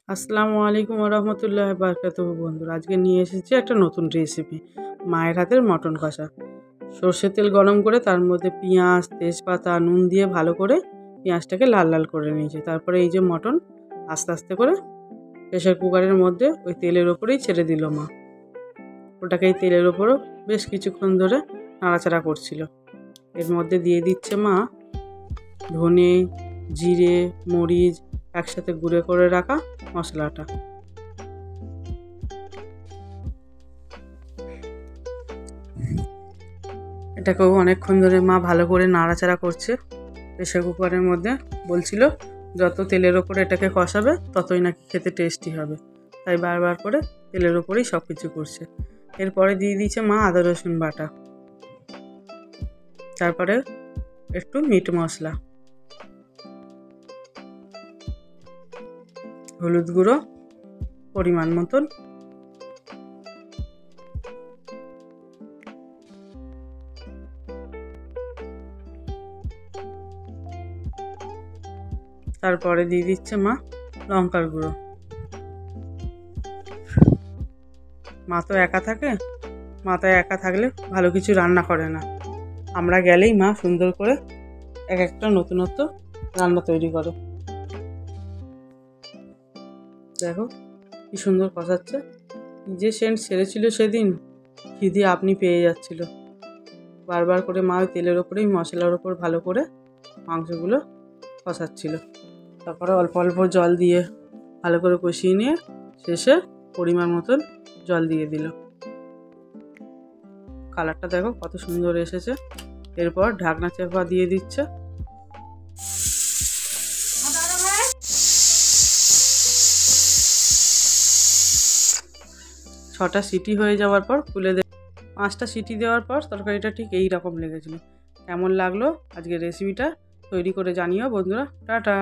আসসালামু আলাইকুম রহমতুল্লাহ বারকাতুহু। বন্ধুরা, আজকে নিয়ে এসেছি একটা নতুন রেসিপি, মায়ের হাতের মটন কষা। সর্ষের তেল গরম করে তার মধ্যে পেঁয়াজ, তেজপাতা, নুন দিয়ে ভালো করে পেঁয়াজটাকে লাল লাল করে নিয়েছি। তারপরে এই যে মটন আস্তে আস্তে করে প্রেশার কুকারের মধ্যে ওই তেলের ওপরেই ছেড়ে দিল মা। ওটাকে এই তেলের ওপরও বেশ কিছুক্ষণ ধরে নাড়াচাড়া করছিল। এর মধ্যে দিয়ে দিচ্ছে মা ধনে, জিরে, মরিচ একসাথে গুঁড়ো করে রাখা মশলাটা। এটাকেও অনেকক্ষণ ধরে মা ভালো করে নাড়াচাড়া করছে প্রেশার কুকারের মধ্যে। বলছিল যত তেলের ওপরে এটাকে কষাবে ততই নাকি খেতে টেস্টি হবে, তাই বারবার করে তেলের ওপরেই সব কিছু করছে। এরপরে দিয়ে দিয়েছে মা আদা রসুন বাটা, তারপরে একটু মিট মশলা, হলুদ গুঁড়ো পরিমাণ মতন, তারপরে দিয়ে দিচ্ছে মা লঙ্কার গুঁড়ো। মা তো একা থাকে, মা তো একা থাকলে ভালো কিছু রান্না করে না। আমরা গেলেই মা সুন্দর করে এক একটা নতুনত্ব রান্না তৈরি করে। দেখো কি সুন্দর কষাচ্ছে, যে সেন্ট ছেড়েছিল সেদিন খিদে আপনি পেয়ে যাচ্ছিল। বারবার করে মা ওই তেলের ওপরেই মশলার ওপর ভালো করে মাংসগুলো কষাচ্ছিল। তারপরে অল্প অল্প জল দিয়ে ভালো করে কষিয়ে নিয়ে শেষে পরিমাণ মতন জল দিয়ে দিল। কালারটা দেখো কত সুন্দর এসেছে। এরপর ঢাকনা চাপা দিয়ে দিচ্ছে। ছটা সিটি হয়ে যাওয়ার পর খুলে 5টা সিটি দেওয়ার পর তরকারিটা ঠিক এই রকম লেগেছিল। কেমন লাগলো আজকের রেসিপিটা তৈরি করে জানিও বন্ধুরা। টাটা।